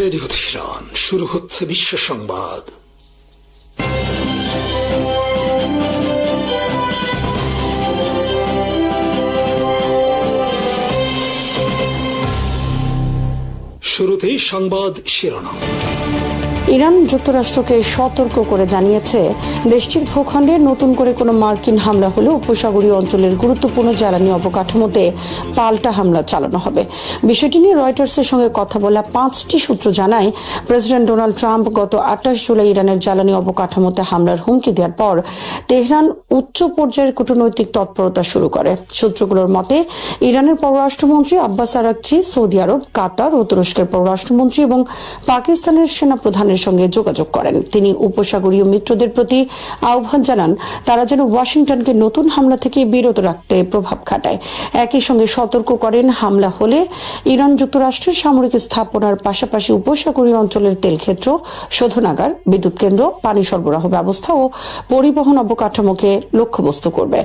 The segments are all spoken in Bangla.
রেডিও তেহরান, শুরু হচ্ছে বিশ্ব সংবাদ। শুরুতেই সংবাদ শিরোনাম। ইরান যুক্তরাষ্ট্রকে সতর্ক করে জানিয়েছে, দেশটির ভূখণ্ডে নতুন করে কোনো মার্কিন হামলা হলে উপসাগরীয় অঞ্চলের গুরুত্বপূর্ণ জ্বালানি অবকাঠামোতে পাল্টা হামলা চালানো হবে। বিষয়টি নিয়ে রয়টার্সের সঙ্গে কথা বলা 5টি সূত্র জানায়, প্রেসিডেন্ট ডোনাল্ড ট্রাম্প গত 28 জুলাই ইরানের জ্বালানি অবকাঠামোতে হামলার হুমকি দেওয়ার পর তেহরান উচ্চ পর্যায়ের কূটনৈতিক তৎপরতা শুরু করে। সূত্রগুলোর মতে, ইরানের পররাষ্ট্রমন্ত্রী আব্বাস আরাকচি সৌদি আরব, কাতার ও তুরস্কের পররাষ্ট্রমন্ত্রী এবং পাকিস্তানের সেনাপ্রধানের সঙ্গে যোগাযোগ করেন। তিনি উপসাগরীয় মিত্রদের প্রতি আহ্বান জানান তারা যেন ওয়াশিংটনকে নতুন হামলা থেকে বিরত রাখতে প্রভাব খাটায়। একই সঙ্গে সতর্ক করেন, হামলা হলে ইরান যুক্তরাষ্ট্রের সামরিক স্থাপনার পাশাপাশি উপসাগরীয় অঞ্চলের তেল ক্ষেত্র, শোধনাগার, বিদ্যুৎ কেন্দ্র, পানি সরবরাহ ব্যবস্থা ও পরিবহন অবকাঠামোকে লক্ষ্যবস্তু করবে।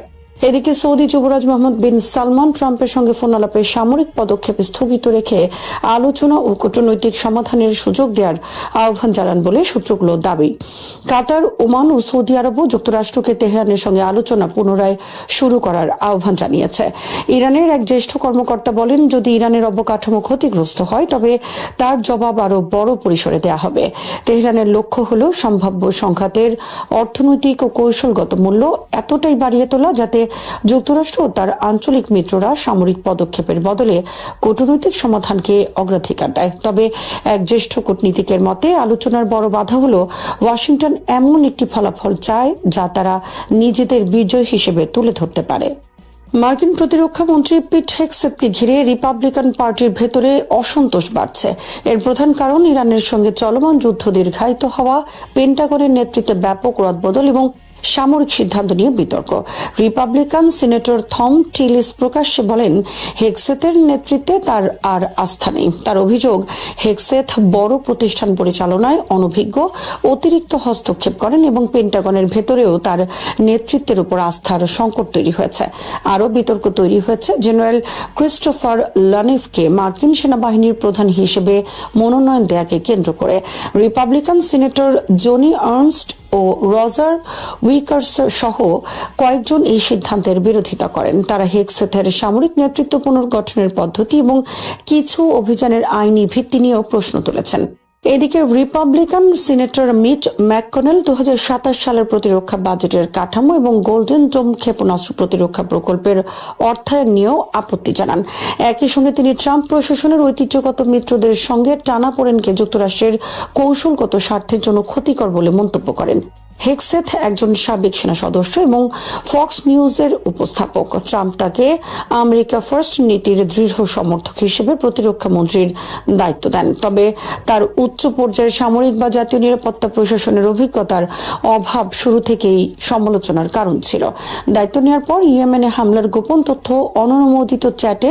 এদিকে সৌদি যুবরাজ মোহাম্মদ বিন সালমান ট্রাম্পের সঙ্গে ফোন আলাপে সামরিক পদক্ষেপ স্থগিত রেখে আলোচনা ও কূটনৈতিক সমাধানের সুযোগ দেওয়ার আহ্বান জানান বলে সূত্রগুলোর দাবি। কাতার, ওমান ও সৌদি আরবও যুক্তরাষ্ট্রকে তেহরানের সঙ্গে আলোচনা পুনরায় শুরু করার আহ্বান জানিয়েছে। ইরানের এক জ্যেষ্ঠ কর্মকর্তা বলেন, যদি ইরানের অবকাঠামো ক্ষতিগ্রস্ত হয় তবে তার জবাব আরও বড় পরিসরে দেওয়া হবে। তেহরানের লক্ষ্য হল সম্ভাব্য সংঘাতের অর্থনৈতিক ও কৌশলগত মূল্য এতটাই বাড়িয়ে তোলা যাতে যুক্তরাষ্ট্র ও তার আঞ্চলিক মিত্ররা সামরিক পদক্ষেপের বদলে কূটনৈতিক সমাধানকে অগ্রাধিকার দেয়। তবে এক জ্যেষ্ঠ কূটনীতিকের মতে, আলোচনার বড় বাধা হল ওয়াশিংটন এমন একটি ফলাফল চায় যা তারা নিজেদের বিজয় হিসেবে তুলে ধরতে পারে। মার্কিন প্রতিরক্ষা মন্ত্রী পিট হেগসেথকে ঘিরে রিপাবলিকান পার্টির ভেতরে অসন্তোষ বাড়ছে। এর প্রধান কারণ ইরানের সঙ্গে চলমান যুদ্ধ দীর্ঘায়িত হওয়া, পেন্টাগনের নেতৃত্বে ব্যাপক রদবদল এবং সামরিক সিদ্ধান্ত নিয়ে বিতর্ক। রিপাবলিকান সিনেটর থম টিলিস প্রকাশ্যে বলেন, হেগসেথের নেতৃত্বে তার আর আস্থা নেই। তার অভিযোগ, হেগসেথ বড় প্রতিষ্ঠান পরিচালনায় অনভিজ্ঞ, অতিরিক্ত হস্তক্ষেপ করেন এবং পেন্টাগনের ভেতরেও তার নেতৃত্বের উপর আস্থার সংকট তৈরি হয়েছে। আরও বিতর্ক তৈরি হয়েছে জেনারেল ক্রিস্টোফার লানিফকে মার্কিন সেনাবাহিনীর প্রধান হিসেবে মনোনয়ন দেয়াকে কেন্দ্র করে। রিপাবলিকান সিনেটর জনি আর্নস্ট ও রজার উইকার্স সহ কয়েকজন এই সিদ্ধান্তের বিরোধিতা করেন। তারা হেগসেথের সামরিক নেতৃত্ব পুনর্গঠনের পদ্ধতি এবং কিছু অভিযানের আইনি ভিত্তি নিয়েও প্রশ্ন তুলেছেন। এদিকে রিপাবলিকান সিনেটর মিট ম্যাককনেল 2027 সালের প্রতিরক্ষা বাজেটের কাঠামো এবং গোল্ডেন ডোম ক্ষেপণাস্ত্র প্রতিরক্ষা প্রকল্পের অর্থায়ন নিয়েও আপত্তি জানান। একই সঙ্গে তিনি ট্রাম্প প্রশাসনের ঐতিহ্যগত মিত্রদের সঙ্গে টানাপোড়েনকে যুক্তরাষ্ট্রের কৌশলগত স্বার্থের জন্য ক্ষতিকর বলে মন্তব্য করেন। হেগসেথ একজন সাবেক সেনা সদস্য এবং ফক্স নিউজের উপস্থাপক। ট্রাম্প তাকে আমেরিকা ফার্স্ট নীতির দৃঢ় সমর্থক হিসেবে প্রতিরক্ষা মন্ত্রীর দায়িত্ব দেন। তবে তার উচ্চ পর্যায়ের সামরিক বা জাতীয় নিরাপত্তা প্রশাসনের অভিজ্ঞতার অভাব শুরু থেকেই সমালোচনার কারণ ছিল। দায়িত্ব নেওয়ার পর ইয়েমেনে হামলার গোপন তথ্য অননুমোদিত চ্যাটে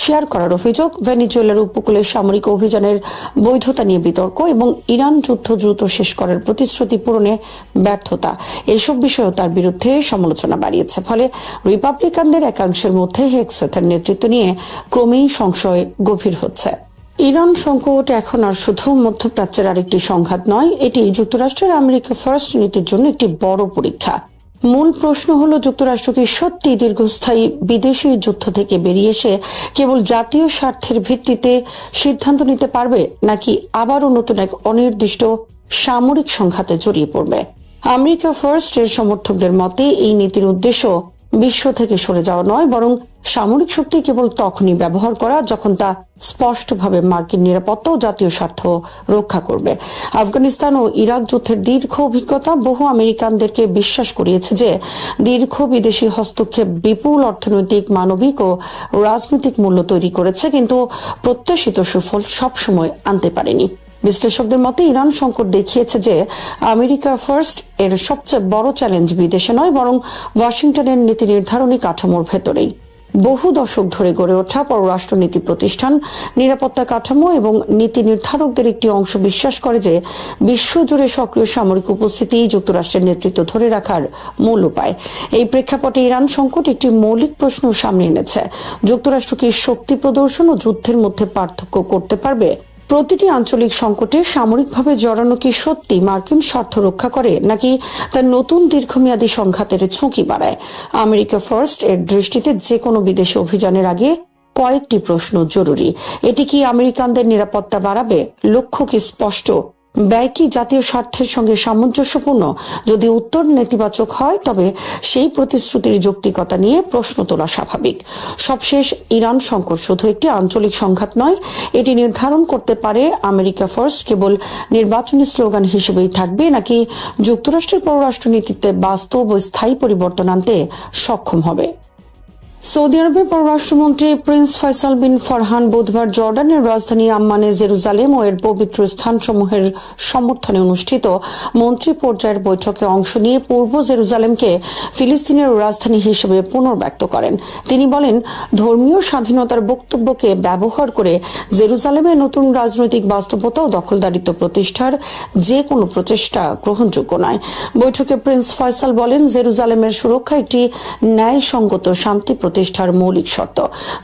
শেয়ার করার অভিযোগ, ভেনিজুয়েলার উপকূলে সামরিক অভিযানের বৈধতা নিয়ে বিতর্ক এবং ইরান যুদ্ধ দ্রুত শেষ করার প্রতিশ্রুতি পূরণে ব্যর্থতা, এসব বিষয়েও তার বিরুদ্ধে সমালোচনা বাড়িয়েছে। ফলে রিপাবলিকানদের একাংশের মধ্যে হেগসেথের নেতৃত্ব নিয়ে ক্রমেই সংশয় গভীর হচ্ছে। ইরান সংকট এখন আর শুধু মধ্যপ্রাচ্যের আরেকটি সংঘাত নয়, এটি যুক্তরাষ্ট্রের আমেরিকা ফার্স্ট নীতির জন্য একটি বড় পরীক্ষা। মূল প্রশ্ন হল, যুক্তরাষ্ট্র কি সত্যি দীর্ঘস্থায়ী বিদেশি যুদ্ধ থেকে বেরিয়ে এসে কেবল জাতীয় স্বার্থের ভিত্তিতে সিদ্ধান্ত নিতে পারবে, নাকি আবারও নতুন এক অনির্দিষ্ট সামরিক সংঘাতে জড়িয়ে পড়বে? আমেরিকা ফার্স্ট এর সমর্থকদের মতে এই নীতির উদ্দেশ্য বিশ্ব থেকে সরে যাওয়া নয়, বরং সামরিক শক্তি কেবল তখনই ব্যবহার করা যখন তা স্পষ্টভাবে মার্কিন নিরাপত্তা ও জাতীয় স্বার্থ রক্ষা করবে। আফগানিস্তান ও ইরাক যুদ্ধের দীর্ঘ অভিজ্ঞতা বহু আমেরিকানদেরকে বিশ্বাস করিয়েছে যে দীর্ঘ বিদেশি হস্তক্ষেপ বিপুল অর্থনৈতিক, মানবিক ও রাজনৈতিক মূল্য তৈরি করেছে, কিন্তু প্রত্যাশিত সুফল সবসময় আনতে পারেনি। বিশ্লেষকদের মতে ইরান সংকট দেখিয়েছে যে আমেরিকা ফার্স্ট এর সবচেয়ে বড় চ্যালেঞ্জ বিদেশে নয়, বরং ওয়াশিংটনের নীতি নির্ধারণী কাঠামোর ভেতরেই। বহু দশক ধরে গড়ে ওঠা পররাষ্ট্রনীতি প্রতিষ্ঠান, নিরাপত্তা কাঠামো এবং নীতি নির্ধারকদের একটি অংশ বিশ্বাস করে যে বিশ্বজুড়ে সক্রিয় সামরিক উপস্থিতি যুক্তরাষ্ট্রের নেতৃত্ব ধরে রাখার মূল উপায়। এই প্রেক্ষাপটে ইরান সংকট একটি মৌলিক প্রশ্ন সামনে এনেছে। যুক্তরাষ্ট্র কি শক্তি প্রদর্শন ও যুদ্ধের মধ্যে পার্থক্য করতে পারবে? প্রতিটি আঞ্চলিক সংকটে সামরিকভাবে জড়ানো কি সত্যি মার্কিন স্বার্থ রক্ষা করে নাকি তার নতুন দীর্ঘমেয়াদী সংঘাতের ঝুঁকি বাড়ায়? আমেরিকা ফার্স্ট এর দৃষ্টিতে যে কোনো বিদেশি অভিযানের আগে কয়েকটি প্রশ্ন জরুরি। এটি কি আমেরিকানদের নিরাপত্তা বাড়াবে? লক্ষ্য কি স্পষ্ট? ব্যয় কি জাতীয় স্বার্থের সঙ্গে সামঞ্জস্যপূর্ণ? যদি উত্তর নেতিবাচক হয় তবে সেই প্রতিশ্রুতির যৌক্তিকতা নিয়ে প্রশ্ন তোলা স্বাভাবিক। সবশেষ, ইরান সংকট শুধু একটি আঞ্চলিক সংঘাত নয়, এটি নির্ধারণ করতে পারে আমেরিকা ফার্স্ট কেবল নির্বাচনী স্লোগান হিসেবেই থাকবে নাকি যুক্তরাষ্ট্রের পররাষ্ট্রনীতিতে বাস্তব ও স্থায়ী পরিবর্তন আনতে সক্ষম হবে। সৌদি আরবের পররাষ্ট্রমন্ত্রী প্রিন্স ফয়সাল বিন ফারহান বুধবার জর্ডানের রাজধানী আম্মানে জেরুজালেম ও এর পবিত্র স্থানসমূহের সমর্থনে অনুষ্ঠিত মন্ত্রী পর্যায়ের বৈঠকে অংশ নিয়ে পূর্ব জেরুজালেমকে ফিলিস্তিনের রাজধানী হিসেবে পুনর্ব্যক্ত করেন। তিনি বলেন, ধর্মীয় স্বাধীনতার বক্তব্যকে ব্যবহার করে জেরুজালেমে নতুন রাজনৈতিক বাস্তবতা ও দখলদারিত্ব প্রতিষ্ঠার যে কোনো প্রচেষ্টা গ্রহণযোগ্য নয়। বৈঠকে প্রিন্স ফয়সাল বলেন, জেরুজালেমের সুরক্ষা একটি ন্যায়সঙ্গত শান্তি প্রতিষ্ঠার মৌলিক শর্ত।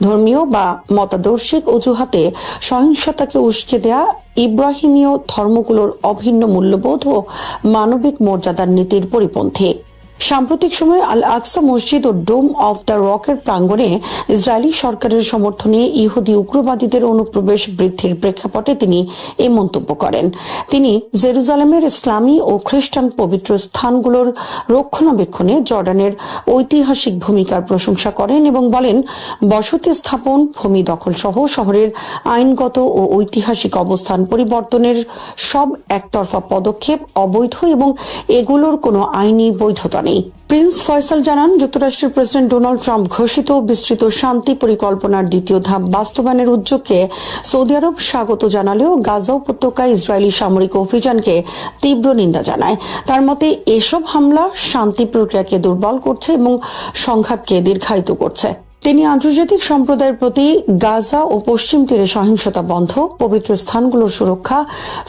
ধর্মীয় বা মতাদর্শিক অজুহাতে সহিংসতাকে উস্কে দেয়া ইব্রাহিমীয় ধর্মগুলোর অভিন্ন মূল্যবোধ ও মানবিক মর্যাদার নীতির পরিপন্থী। সাম্প্রতিক সময়ে আল আকসা মসজিদ ও ডোম অফ দ্য রকের প্রাঙ্গণে ইসরায়েলি সরকারের সমর্থনে ইহুদি উগ্রবাদীদের অনুপ্রবেশ বৃদ্ধির প্রেক্ষাপটে তিনি এই মন্তব্য করেন। তিনি জেরুজালেমের ইসলামী ও খ্রিস্টান পবিত্র স্থানগুলোর রক্ষণাবেক্ষণে জর্ডানের ঐতিহাসিক ভূমিকার প্রশংসা করেন এবং বলেন, বসতি স্থাপন, ভূমি দখল সহ শহরের আইনগত ও ঐতিহাসিক অবস্থান পরিবর্তনের সব একতরফা পদক্ষেপ অবৈধ এবং এগুলোর কোনো আইনি বৈধতা নেই। প্রিন্স ফয়সাল জানান, যুক্তরাষ্ট্রের প্রেসিডেন্ট ডোনাল্ড ট্রাম্প ঘোষিত বিস্তৃত শান্তি পরিকল্পনার দ্বিতীয় ধাপ বাস্তবায়নের উদ্যোগকে সৌদি আরব স্বাগত জানালেও গাজা উপত্যকায় ইসরায়েলি সামরিক অভিযানকে তীব্র নিন্দা জানায়। তার মতে, এসব হামলা শান্তি প্রক্রিয়াকে দুর্বল করছে এবং সংঘাতকে দীর্ঘায়িত করছে। তিনি আন্তর্জাতিক সম্প্রদায়ের প্রতি গাজা ও পশ্চিম তীরে সহিংসতা বন্ধ, পবিত্র স্থানগুলোর সুরক্ষা,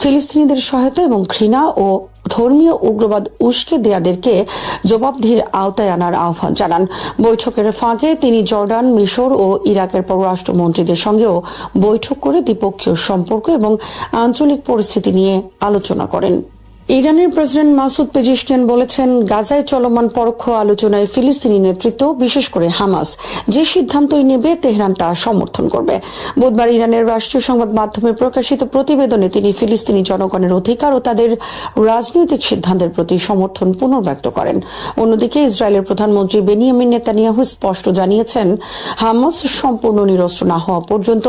ফিলিস্তিনিদের সহায়তা এবং ঘৃণা ও ধর্মীয় উগ্রবাদ উস্কে দেয়াদেরকে জবাবদিহির আওতায় আনার আহ্বান জানান। বৈঠকের ফাঁকে তিনি জর্ডান, মিশর ও ইরাকের পররাষ্ট্রমন্ত্রীদের সঙ্গেও বৈঠক করে দ্বিপক্ষীয় সম্পর্ক এবং আঞ্চলিক পরিস্থিতি নিয়ে আলোচনা করেন। ইরানের প্রেসিডেন্ট মাসুদ পেজিশকিয়ান বলেছেন, গাজায় চলমান পরোক্ষ আলোচনায় ফিলিস্তিনি নেতৃত্ব, বিশেষ করে হামাস, যে সিদ্ধান্তই নেবে তেহরান তা সমর্থন করবে। বুধবার ইরানের রাষ্ট্রীয় সংবাদ মাধ্যমে প্রকাশিত প্রতিবেদনে তিনি ফিলিস্তিনি জনগণের অধিকার ও তাদের রাজনৈতিক সিদ্ধান্তের প্রতি সমর্থন পুনর্ব্যক্ত করেন। অন্যদিকে ইসরায়েলের প্রধানমন্ত্রী বেনিয়ামিন নেতানিয়াহু স্পষ্ট জানিয়েছেন, হামাস সম্পূর্ণ নিরস্ত্র না হওয়া পর্যন্ত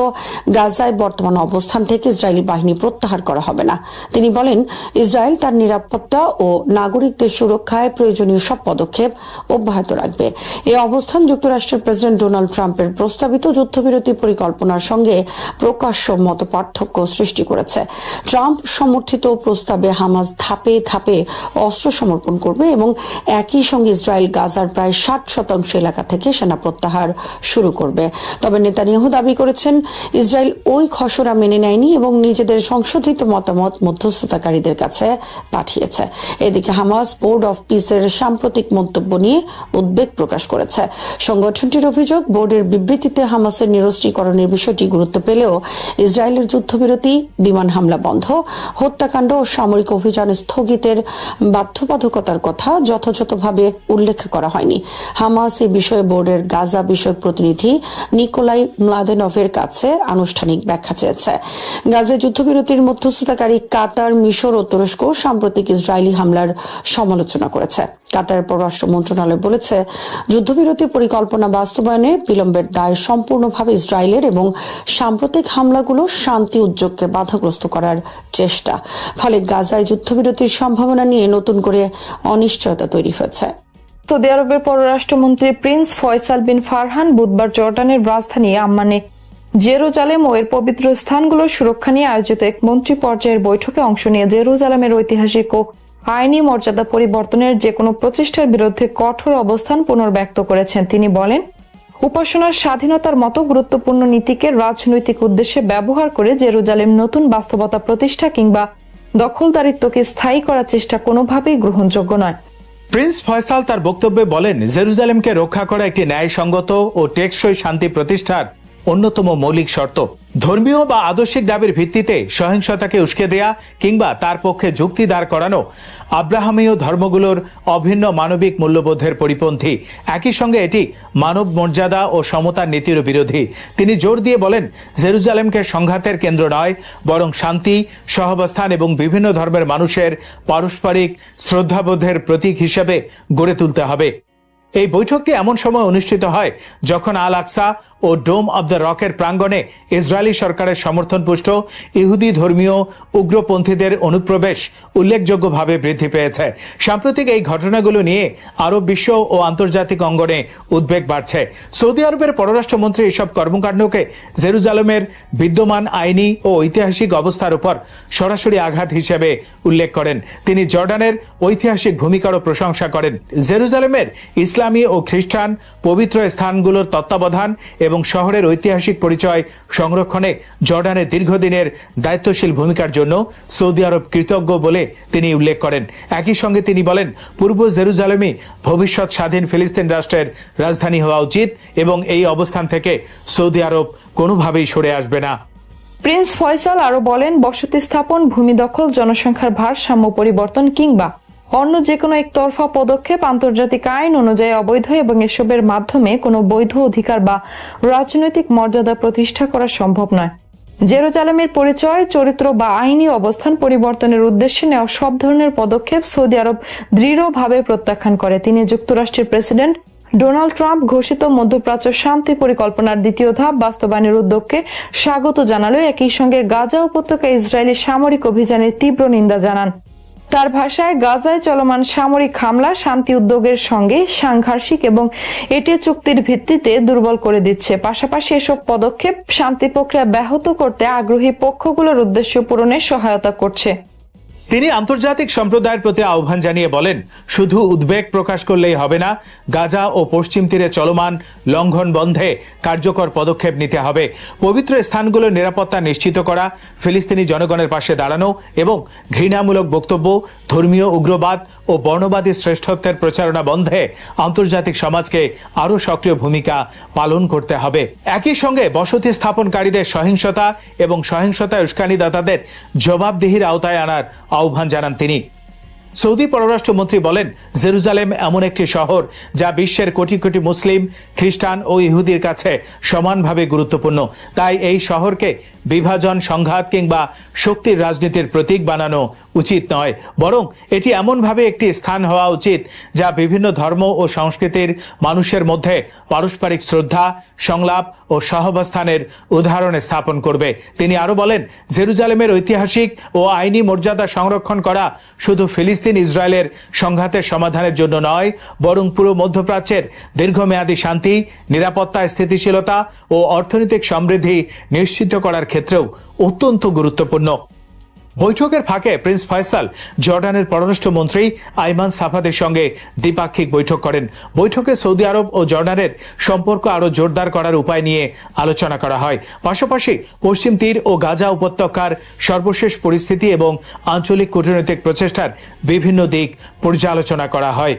গাজায় বর্তমান অবস্থান থেকে ইসরায়েলি বাহিনী প্রত্যাহার করা হবে না। তিনি বলেন, ইসরায়েল তার নিরাপত্তা ও নাগরিকদের সুরক্ষায় প্রয়োজনীয় সব পদক্ষেপ অব্যাহত রাখবে। এই অবস্থান যুক্তরাষ্ট্রের প্রেসিডেন্ট ডোনাল্ড ট্রাম্পের প্রস্তাবিত যুদ্ধবিরতি পরিকল্পনার সঙ্গে প্রকাশ্য মতপার্থক্য সৃষ্টি করেছে। ট্রাম্প সমর্থিত প্রস্তাবে হামাস ধাপে ধাপে অস্ত্র সমর্পণ করবে এবং একই সঙ্গে ইসরায়েল গাজার প্রায় 60% এলাকা থেকে সেনা প্রত্যাহার শুরু করবে। তবে নেতানিয়াহু দাবি করেছেন, ইসরায়েল ওই খসড়া মেনে নেয়নি এবং নিজেদের সংশোধিত মতামত মধ্যস্থতাকারীদের কাছে পাঠিয়েছে। এদিকে হামাস বোর্ড অফ পিসের সাম্প্রতিক মন্তব্য নিয়ে উদ্বেগ প্রকাশ করেছে। সংগঠনটির অভিযোগ, বোর্ডের বিবৃতিতে হামাসের নিরস্ত্রীকরণের বিষয়টি গুরুত্ব পেলেও ইসরায়েলের যুদ্ধবিরতি, বিমান হামলা বন্ধ, হত্যাকাণ্ড ও সামরিক অভিযান স্থগিতের বাধ্যবাধকতার কথা যথাযথভাবে উল্লেখ করা হয়নি। হামাস এই বিষয়ে বোর্ডের গাজা বিষয়ক প্রতিনিধি নিকোলাই ম্লাদেনভের কাছে আনুষ্ঠানিক ব্যাখ্যা চেয়েছে। গাজায় যুদ্ধবিরতির মধ্যস্থতাকারী কাতার, মিশর ও তুরস্ক সাম্প্রতিক ইসরায়েলি হামলার সমালোচনা করেছে। কাতারের পররাষ্ট্র মন্ত্রণালয় বলেছে, যুদ্ধবিরতি পরিকল্পনা বাস্তবায়নে বিলম্বের দায় সম্পূর্ণভাবে ইসরায়েলের এবং সাম্প্রতিক হামলাগুলো শান্তি উদ্যোগকে বাধাগ্রস্ত করার চেষ্টা। ফলে গাজায় যুদ্ধবিরতির সম্ভাবনা নিয়ে নতুন করে অনিশ্চয়তা তৈরি হয়েছে। সৌদি আরবের পররাষ্ট্রমন্ত্রী প্রিন্স ফয়সাল বিন ফারহান বুধবার জর্ডানের রাজধানী আম্মানে জেরুজালেম ও এর পবিত্র স্থানগুলোর সুরক্ষা নিয়ে আয়োজিত এক মন্ত্রী পর্যায়ের বৈঠকে অংশ নিয়ে জেরুজালেমের ঐতিহাসিক ও আইনি মর্যাদা পরিবর্তনের যে কোনো প্রচেষ্টার বিরুদ্ধে কঠোর অবস্থান পুনর্ব্যক্ত করেছেন। তিনি বলেন, উপাসনার স্বাধীনতার মতো গুরুত্বপূর্ণ নীতিকে রাজনৈতিক উদ্দেশ্যে ব্যবহার করে জেরুজালেম নতুন বাস্তবতা প্রতিষ্ঠা কিংবা দখলদারিত্বকে স্থায়ী করার চেষ্টা কোনোভাবেই গ্রহণযোগ্য নয়। প্রিন্স ফয়সাল তার বক্তব্যে বলেন, জেরুজালেমকে রক্ষা করা একটি ন্যায়সঙ্গত ও টেকসই শান্তি প্রতিষ্ঠার অন্যতম মৌলিক শর্ত। ধর্মীয় বা আদর্শিক দাবির ভিত্তিতে সহিংসতাকে উস্কে দেয়া কিংবা তার পক্ষে যুক্তি দাঁড় করানো আব্রাহামীয় ধর্মগুলোর অভিন্ন মানবিক মূল্যবোধের পরিপন্থী। একই সঙ্গে এটি মানব মর্যাদা ও সমতার নীতির বিরোধী। তিনি জোর দিয়ে বলেন, জেরুজালেমকে সংঘাতের কেন্দ্র নয়, বরং শান্তি, সহাবস্থান এবং বিভিন্ন ধর্মের মানুষের পারস্পরিক শ্রদ্ধাবোধের প্রতীক হিসেবে গড়ে তুলতে হবে। এই বৈঠকটি এমন সময় অনুষ্ঠিত হয় যখন আল আকসা ও ডোম অব দ্য রকের প্রাঙ্গণে ইসরায়েলি সরকারের সমর্থনপুষ্ট ইহুদি ধর্মীয় উগ্রপন্থীদের অনুপ্রবেশ উল্লেখযোগ্যভাবে বৃদ্ধি পেয়েছে। সাম্প্রতিক এই ঘটনাগুলো নিয়ে আরব বিশ্ব ও আন্তর্জাতিক অঙ্গনে উদ্বেগ বাড়ছে। সৌদি আরবের পররাষ্ট্রমন্ত্রী এসব কর্মকাণ্ডকে জেরুজালেমের বিদ্যমান আইনি ও ঐতিহাসিক অবস্থার উপর সরাসরি আঘাত হিসেবে উল্লেখ করেন। তিনি জর্ডানের ঐতিহাসিক ভূমিকারও প্রশংসা করেন। জেরুজালেমের ইসলামী ও খ্রিস্টান পবিত্র স্থানগুলোর তত্ত্বাবধান এবং শহরের ঐতিহাসিক পরিচয় সংরক্ষণে জর্ডানের দীর্ঘদিনের দায়িত্বশীল ভূমিকার জন্য সৌদি আরব কৃতজ্ঞ বলে তিনি উল্লেখ করেন। একই সঙ্গে তিনি বলেন, পূর্ব জেরুজালেমই ভবিষ্যৎ স্বাধীন ফিলিস্তিন রাষ্ট্রের রাজধানী হওয়া উচিত এবং এই অবস্থান থেকে সৌদি আরব কোনোভাবেই সরে আসবে না। প্রিন্স ফয়সাল আরো বলেন, বসতি স্থাপন, ভূমি দখল, জনসংখ্যার ভারসাম্য পরিবর্তন কিংবা অন্য যে কোনো একতরফা পদক্ষেপ আন্তর্জাতিক আইন অনুযায়ী অবৈধ এবং এসবের মাধ্যমে কোনো বৈধ অধিকার বা রাজনৈতিক মর্যাদা প্রতিষ্ঠা করা সম্ভব নয়। জেরুজালেমের পরিচয়, চরিত্র বা আইনি অবস্থান পরিবর্তনের উদ্দেশ্যে নেওয়া সব ধরনের পদক্ষেপ সৌদি আরব দৃঢ়ভাবে প্রত্যাখ্যান করে। তিনি যুক্তরাষ্ট্রের প্রেসিডেন্ট ডোনাল্ড ট্রাম্প ঘোষিত মধ্যপ্রাচ্য শান্তি পরিকল্পনার দ্বিতীয় ধাপ বাস্তবায়নের উদ্যোগকে স্বাগত জানালেও একই সঙ্গে গাজা উপত্যকায় ইসরায়েলি সামরিক অভিযানের তীব্র নিন্দা জানান। তার ভাষায়, গাজায় চলমান সামরিক হামলা শান্তি উদ্যোগের সঙ্গে সাংঘর্ষিক এবং এটি চুক্তির ভিত্তিতে দুর্বল করে দিচ্ছে। পাশাপাশি এসব পদক্ষেপ শান্তি প্রক্রিয়া ব্যাহত করতে আগ্রহী পক্ষগুলোর উদ্দেশ্য পূরণে সহায়তা করছে। তিনি আন্তর্জাতিক সম্প্রদায়ের প্রতি আহ্বান জানিয়ে বলেন, শুধু উদ্বেগ প্রকাশ করলেই হবে না, গাজা ও পশ্চিম তীরে চলমান লঙ্ঘন বন্ধে কার্যকর পদক্ষেপ নিতে হবে। পবিত্র স্থানগুলোর নিরাপত্তা নিশ্চিত করা, ফিলিস্তিনি জনগণের পাশে দাঁড়ানো এবং ঘৃণামূলক বক্তব্য, ধর্মীয় উগ্রবাদ ও বর্ণবাদী শ্রেষ্ঠত্বের প্রচারণা বন্ধে আন্তর্জাতিক সমাজকে আরও সক্রিয় ভূমিকা পালন করতে হবে। একই সঙ্গে বসতি স্থাপনকারীদের সহিংসতা এবং সহিংসতায় উস্কানিদাতাদের জবাবদিহির আওতায় আনার আহ্বান জানান তিনি। সৌদি পররাষ্ট্রমন্ত্রী বলেন, জেরুজালেম এমন একটি শহর যা বিশ্বের কোটি কোটি মুসলিম, খ্রিস্টান ও ইহুদির কাছে সমানভাবে গুরুত্বপূর্ণ। তাই এই শহরকে বিভাজন, সংঘাত কিংবা শক্তির রাজনীতির প্রতীক বানানো উচিত নয়, বরং এটি এমনভাবে একটি স্থান হওয়া উচিত যা বিভিন্ন ধর্ম ও সংস্কৃতির মানুষের মধ্যে পারস্পরিক শ্রদ্ধা, সংলাপ ও সহাবস্থানের উদাহরণ স্থাপন করবে। তিনি আরো বলেন, জেরুজালেমের ঐতিহাসিক ও আইনি মর্যাদা সংরক্ষণ করা শুধু ফিলিস্তিন ইসরায়েলের সংঘাতের সমাধানের জন্য নয়, বরং পুরো মধ্যপ্রাচ্যের দীর্ঘমেয়াদী শান্তি, নিরাপত্তা, স্থিতিশীলতা ও অর্থনৈতিক সমৃদ্ধি নিশ্চিত করার ক্ষেত্রেও অত্যন্ত গুরুত্বপূর্ণ। বৈঠকের ফাঁকে প্রিন্স ফয়সাল জর্ডানের পররাষ্ট্রমন্ত্রী আইমান সাফাদের সঙ্গে দ্বিপাক্ষিক বৈঠক করেন। বৈঠকে সৌদি আরব ও জর্ডানের সম্পর্ক আরও জোরদার করার উপায় নিয়ে আলোচনা করা হয়। পাশাপাশি পশ্চিম তীর ও গাজা উপত্যকার সর্বশেষ পরিস্থিতি এবং আঞ্চলিক কূটনৈতিক প্রচেষ্টার বিভিন্ন দিক পর্যালোচনা করা হয়।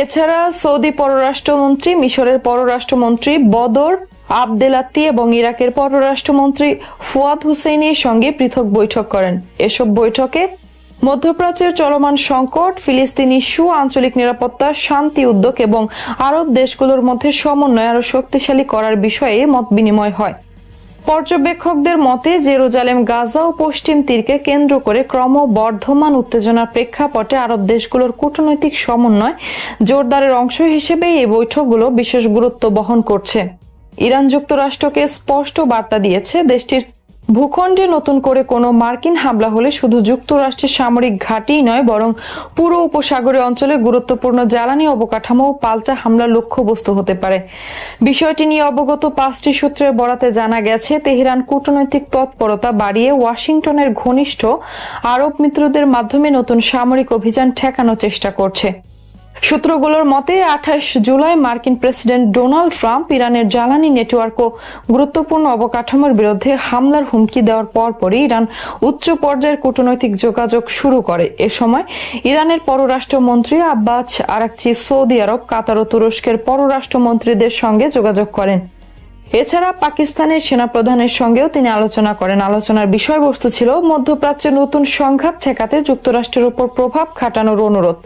এছাড়া সৌদি পররাষ্ট্রমন্ত্রী, মিশরের পররাষ্ট্রমন্ত্রী বদর আবদেলাত্তি এবং ইরাকের পররাষ্ট্রমন্ত্রী ফুয়াদ হুসেইনের সঙ্গে পৃথক বৈঠক করেন। এসব বৈঠকে মধ্যপ্রাচ্যের চলমান সংকট, ফিলিস্তিন ইস্যু, আঞ্চলিক নিরাপত্তা, শান্তি উদ্যোগ এবং আরব দেশগুলোর মধ্যে সমন্বয় আরো শক্তিশালী করার বিষয়ে মত বিনিময় হয়। পর্যবেক্ষকদের মতে, জেরুজালেম, গাজা ও পশ্চিম তীরকে কেন্দ্র করে ক্রমবর্ধমান উত্তেজনার প্রেক্ষাপটে আরব দেশগুলোর কূটনৈতিক সমন্বয় জোরদারের অংশ হিসেবে এই বৈঠকগুলো বিশেষ গুরুত্ব বহন করছে। ইরান যুক্তরাষ্ট্রকে স্পষ্ট বার্তা দিয়েছে, দেশটির ভূখণ্ডে নতুন করে কোনো মার্কিন হামলা হলে শুধু যুক্তরাষ্ট্রের সামরিক ঘাঁটিই নয়, বরং পুরো উপসাগরীয় অঞ্চলে গুরুত্বপূর্ণ জ্বালানি অবকাঠামো ও পাল্টা হামলার লক্ষ্যবস্তু হতে পারে। বিষয়টি নিয়ে অবগত 5টি সূত্রের বরাতে জানা গেছে, তেহরান কূটনৈতিক তৎপরতা বাড়িয়ে ওয়াশিংটনের ঘনিষ্ঠ আরব মিত্রদের মাধ্যমে নতুন সামরিক অভিযান ঠেকানোর চেষ্টা করছে। সূত্রগুলোর মতে 28 জুলাই মার্কিন প্রেসিডেন্ট ডোনাল্ড ট্রাম্প ইরানের জ্বালানি নেটওয়ার্ক ও গুরুত্বপূর্ণ অবকাঠামোর বিরুদ্ধে হামলার হুমকি দেওয়ার পরপরই ইরান উচ্চ পর্যায়ের কূটনৈতিক যোগাযোগ শুরু করে। এ সময় ইরানের পররাষ্ট্রমন্ত্রী আব্বাস আরাকচি সৌদি আরব, কাতার ও তুরস্কের পররাষ্ট্রমন্ত্রীদের সঙ্গে যোগাযোগ করেন। এছাড়া পাকিস্তানের সেনাপ্রধানের সঙ্গেও তিনি আলোচনা করেন। আলোচনার বিষয়বস্তু ছিল মধ্যপ্রাচ্যে নতুন সংঘাত ঠেকাতে যুক্তরাষ্ট্রের উপর প্রভাব খাটানোর অনুরোধ।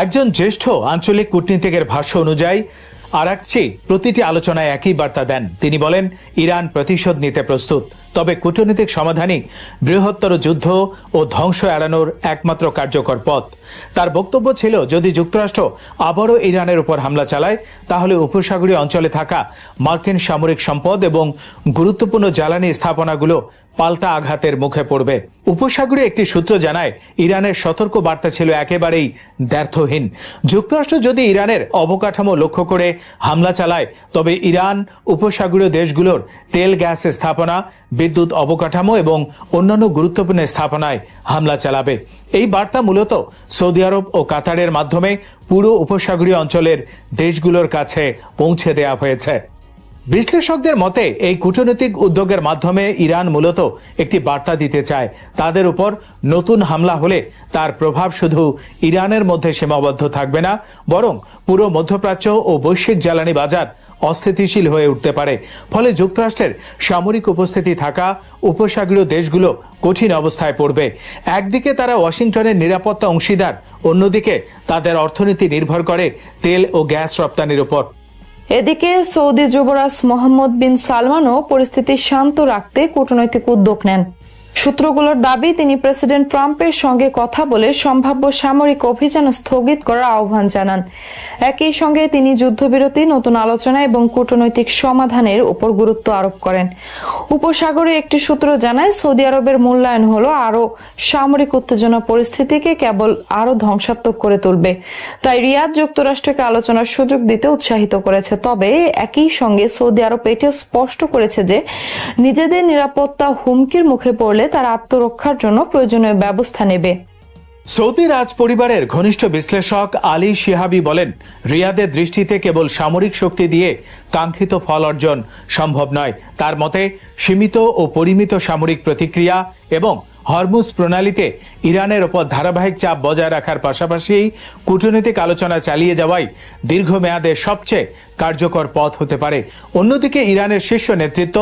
একজন জ্যেষ্ঠ আঞ্চলিক কূটনীতিকের ভাষ্য অনুযায়ী আরাকচি প্রতিটি আলোচনায় একই বার্তা দেন। তিনি বলেন, ইরান প্রতিশোধ নিতে প্রস্তুত, তবে কূটনৈতিক সমাধানই বৃহত্তর যুদ্ধ ও ধ্বংস এড়ানোর একমাত্র কার্যকর পথ। তার বক্তব্য ছিল, যদি যুক্তরাষ্ট্র আবারও ইরানের উপর হামলা চালায়, তাহলে উপসাগরীয় অঞ্চলে থাকা মার্কিন সামরিক সম্পদ এবং গুরুত্বপূর্ণ জ্বালানি স্থাপনাগুলো পাল্টা আঘাতের মুখে পড়বে। উপসাগরীয় একটি সূত্র জানায়, ইরানের সতর্ক বার্তা ছিল একেবারেই দ্ব্যর্থহীন। যুক্তরাষ্ট্র যদি ইরানের অবকাঠামো লক্ষ্য করে হামলা চালায়, তবে ইরান উপসাগরীয় দেশগুলোর তেল গ্যাস স্থাপনা, বিদ্যুৎ অবকাঠামো এবং অন্যান্য গুরুত্বপূর্ণ স্থাপনায় হামলা চালাবে। এই বার্তা মূলত সৌদি আরব ও কাতারের মাধ্যমে পুরো উপসাগরীয় অঞ্চলের দেশগুলোর কাছে পৌঁছে দেওয়া হয়েছে। বিশ্লেষকদের মতে, এই কূটনৈতিক উদ্যোগের মাধ্যমে ইরান মূলত একটি বার্তা দিতে চায়, তাদের উপর নতুন হামলা হলে তার প্রভাব শুধু ইরানের মধ্যে সীমাবদ্ধ থাকবে না, বরং পুরো মধ্যপ্রাচ্য ও বৈশ্বিক জ্বালানি বাজার অস্থিতিশীল হয়ে উঠতে পারে। ফলে যুক্তরাষ্ট্রের সামরিক উপস্থিতি থাকা উপসাগরীয় দেশগুলো কঠিন অবস্থায় পড়বে। একদিকে তারা ওয়াশিংটনের নিরাপত্তা অংশীদার, অন্যদিকে তাদের অর্থনীতি নির্ভর করে তেল ও গ্যাস রপ্তানির উপর। এদিকে সৌদি যুবরাজ মোহাম্মদ বিন সালমানও পরিস্থিতি শান্ত রাখতে কূটনৈতিক উদ্যোগ নেন। সূত্রগুলোর দাবি, তিনি প্রেসিডেন্ট ট্রাম্পের সঙ্গে কথা বলে সম্ভাব্য সামরিক অভিযান স্থগিত করার আহ্বান জানান। একই সঙ্গে তিনি যুদ্ধবিরতি, নতুন আলোচনা এবং কূটনৈতিক সমাধানের উপর গুরুত্ব আরোপ করেন। উপসাগরে একটি সূত্র জানায়, সৌদি আরবের মূল্যায়ন হলো আরও সামরিক উত্তেজনা পরিস্থিতিকে কেবল আরও ধ্বংসাত্মক করে তুলবে। তাই রিয়াদ যুক্তরাষ্ট্রকে আলোচনার সুযোগ দিতে উৎসাহিত করেছে। তবে একই সঙ্গে সৌদি আরব এটিও স্পষ্ট করেছে যে নিজেদের নিরাপত্তা হুমকির মুখে পড়লে তার আত্মরক্ষার জন্য প্রয়োজনীয় ব্যবস্থা নেবে। সৌদি রাজ পরিবারের ঘনিষ্ঠ বিশ্লেষক আলী শিহাবি বলেন, রিয়াদের দৃষ্টিতে কেবল সামরিক শক্তি দিয়ে কাঙ্ক্ষিত ফল অর্জন সম্ভব নয়। তার মতে, সীমিত ও পরিমিত সামরিক প্রতিক্রিয়া এবং হরমুজ প্রণালীতে ইরানের ওপর ধারাবাহিক চাপ বজায় রাখার পাশাপাশি কূটনৈতিক আলোচনা চালিয়ে যাওয়াই দীর্ঘমেয়াদে সবচেয়ে কার্যকর পথ হতে পারে। অন্যদিকে ইরানের শীর্ষ নেতৃত্ব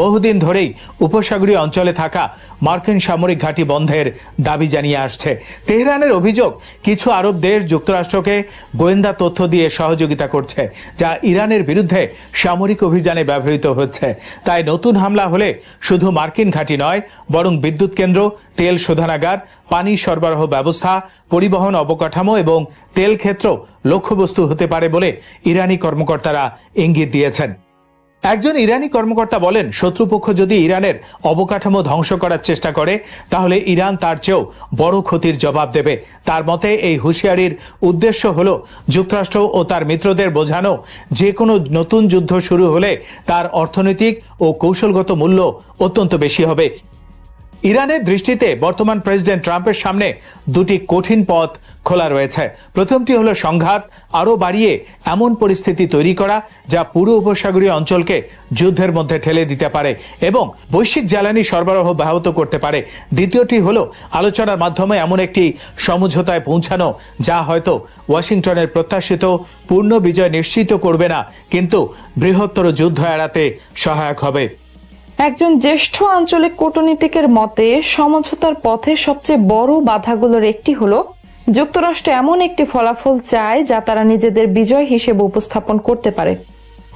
বহুদিন ধরেই উপসাগরীয় অঞ্চলে থাকা মার্কিন সামরিক ঘাঁটি বন্ধের দাবি জানিয়ে আসছে। তেহরানের অভিযোগ, কিছু আরব দেশ যুক্তরাষ্ট্রকে গোয়েন্দা তথ্য দিয়ে সহযোগিতা করছে, যা ইরানের বিরুদ্ধে সামরিক অভিযানে ব্যবহৃত হচ্ছে। তাই নতুন হামলা হলে শুধু মার্কিন ঘাঁটি নয়, বরং বিদ্যুৎ কেন্দ্র, তেল শোধনাগার, পানি সরবরাহ ব্যবস্থা, পরিবহন অবকাঠামো এবং তেল ক্ষেত্র লক্ষ্যবস্তু হতে পারে বলে ইরানি কর্মকর্তারা ইঙ্গিত দিয়েছেন। একজন ইরানি কর্মকর্তা বলেন, শত্রুপক্ষ যদি ইরানের অবকাঠামো ধ্বংস করার চেষ্টা করে, তাহলে ইরান তার চেয়েও বড় ক্ষতির জবাব দেবে। তার মতে, এই হুঁশিয়ারির উদ্দেশ্য হল যুক্তরাষ্ট্র ও তার মিত্রদের বোঝানো, যে কোনো নতুন যুদ্ধ শুরু হলে তার অর্থনৈতিক ও কৌশলগত মূল্য অত্যন্ত বেশি হবে। ইরানের দৃষ্টিতে বর্তমান প্রেসিডেন্ট ট্রাম্পের সামনে দুটি কঠিন পথ খোলা রয়েছে। প্রথমটি হলো সংঘাত আরও বাড়িয়ে এমন পরিস্থিতি তৈরি করা যা পুরো উপসাগরীয় অঞ্চলকে যুদ্ধের মধ্যে ঠেলে দিতে পারে এবং বৈশ্বিক জ্বালানি সরবরাহ ব্যাহত করতে পারে। দ্বিতীয়টি হলো আলোচনার মাধ্যমে এমন একটি সমঝোতায় পৌঁছানো যা হয়তো ওয়াশিংটনের প্রত্যাশিত পূর্ণ বিজয় নিশ্চিত করবে না, কিন্তু বৃহত্তর যুদ্ধ এড়াতে সহায়ক হবে। একজন জ্যেষ্ঠ আঞ্চলিক কূটনীতিকের মতে, সমঝোতার পথে সবচেয়ে বড় বাধাগুলোর একটি হলো যুক্তরাষ্ট্র এমন একটি ফলাফল চায় যা তারা নিজেদের বিজয় হিসেবে উপস্থাপন করতে পারে।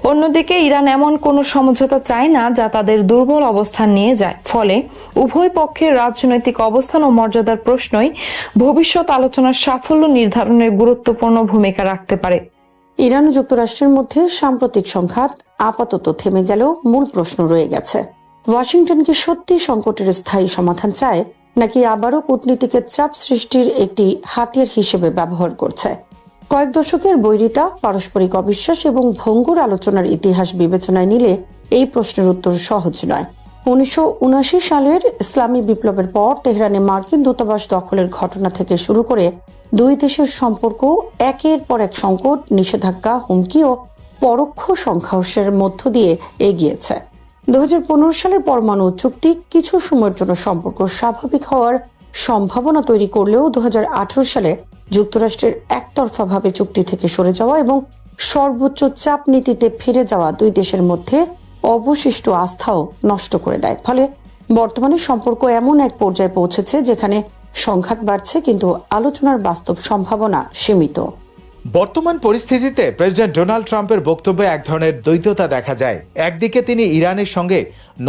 অন্যদিকে ইরান এমন কোনো সমঝোতা চায় না যা তাদের দুর্বল অবস্থান নিয়ে যায়। ফলে উভয় পক্ষের রাজনৈতিক অবস্থান ও মর্যাদার প্রশ্নই ভবিষ্যৎ আলোচনার সাফল্য নির্ধারণের গুরুত্বপূর্ণ ভূমিকা রাখতে পারে। ইরান ও যুক্তরাষ্ট্রের মধ্যে সাম্প্রতিক সংঘাত আপাতত থেমে গেলেও মূল প্রশ্ন রয়ে গেছে, ওয়াশিংটন কি সত্যি সংকটের স্থায়ী সমাধান চায়, নাকি আবারও কূটনীতিকের চাপ সৃষ্টির একটি হাতিয়ার হিসেবে ব্যবহার করছে? কয়েক দশকের বৈরিতা, পারস্পরিক অবিশ্বাস এবং ভঙ্গুর আলোচনার ইতিহাস বিবেচনায় নিলে এই প্রশ্নের উত্তর সহজ নয়। 1979 সালের ইসলামী বিপ্লবের পর তেহরানে মার্কিন দূতাবাস দখলের ঘটনা থেকে শুরু করে দুই দেশের সম্পর্ক একের পর এক সংকট, নিষেধাজ্ঞা, হুমকি ও পরোক্ষ সংঘর্ষের মধ্য দিয়ে এগিয়েছে। 2015 সালের পরমাণু চুক্তি কিছু সময়ের জন্য সম্পর্ক স্বাভাবিক হওয়ার সম্ভাবনা তৈরি করলেও 2018 সালে যুক্তরাষ্ট্রের একতরফাভাবে চুক্তি থেকে সরে যাওয়া এবং সর্বোচ্চ চাপ নীতিতে ফিরে যাওয়া দুই দেশের মধ্যে অবশিষ্ট আস্থাও নষ্ট করে দেয়। ফলে বর্তমানে সম্পর্ক এমন এক পর্যায়ে পৌঁছেছে যেখানে সংঘাত বাড়ছে, কিন্তু আলোচনার বাস্তব সম্ভাবনা সীমিত। বর্তমান পরিস্থিতিতে প্রেসিডেন্ট ডোনাল্ড ট্রাম্পের বক্তব্যে এক ধরনের দ্বৈততা দেখা যায়। একদিকে তিনি ইরানের সঙ্গে